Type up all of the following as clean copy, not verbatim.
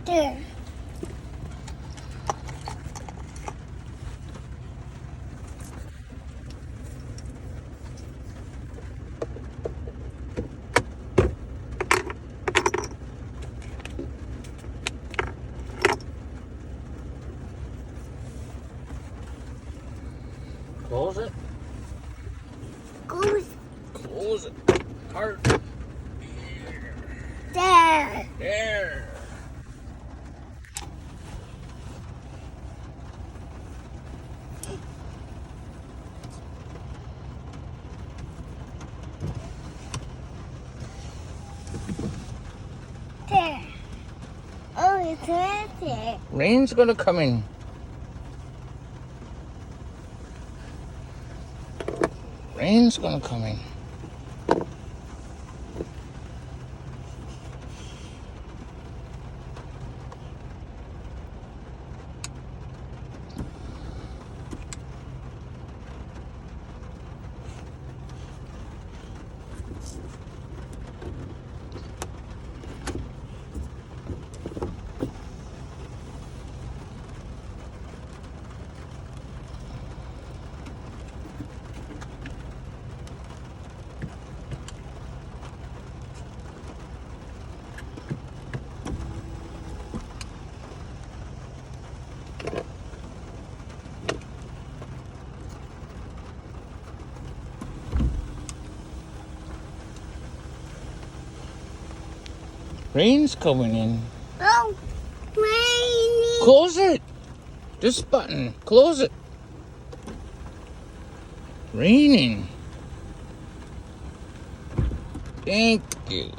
There. Close it. Close it. Hard. There. There. There. Oh, it's right there. Rain's gonna come in. Rain's gonna come in. Rain's coming in. Oh, rainy. Close it. This button. Close it. Raining. Thank you.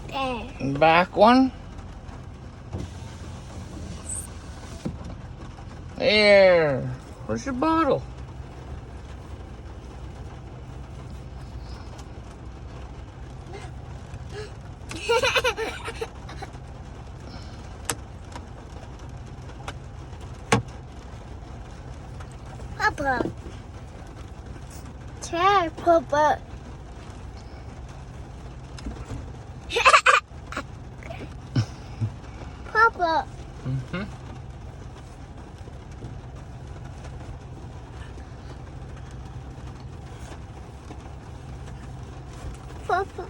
There. Back one. There. Where's your bottle? Papa. Try, Papa. Papa. Mm-hmm. Papa.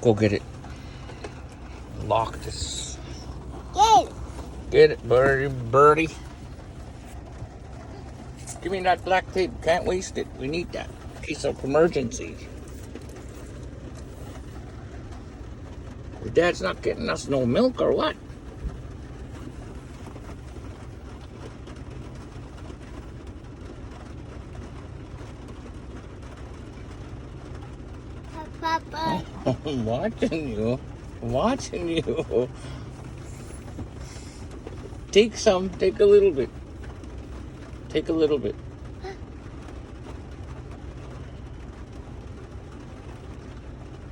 Go get it. Lock this. Yay. Get it, birdie. Give me that black tape. Can't waste it. We need that in case of emergency. Your dad's not getting us no milk or what? Papa. I'm watching you. Watching you. Take some. Take a little bit. Take a little bit.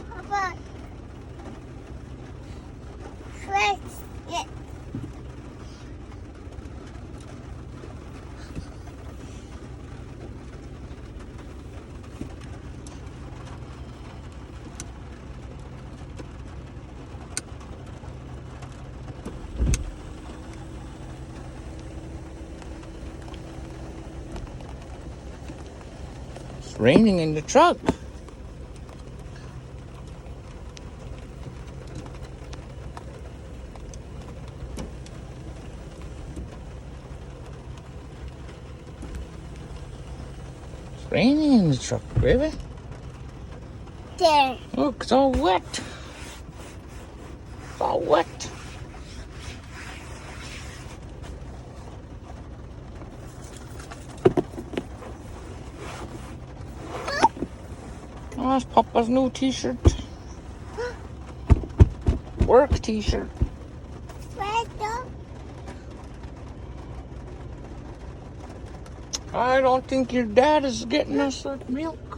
Papa. Fresh. Yeah. It's raining in the truck. It's raining in the truck, baby. There. Look, it's all wet. It's all wet. Oh, that's Papa's new t-shirt. Work t-shirt. I don't think your dad is getting us that milk.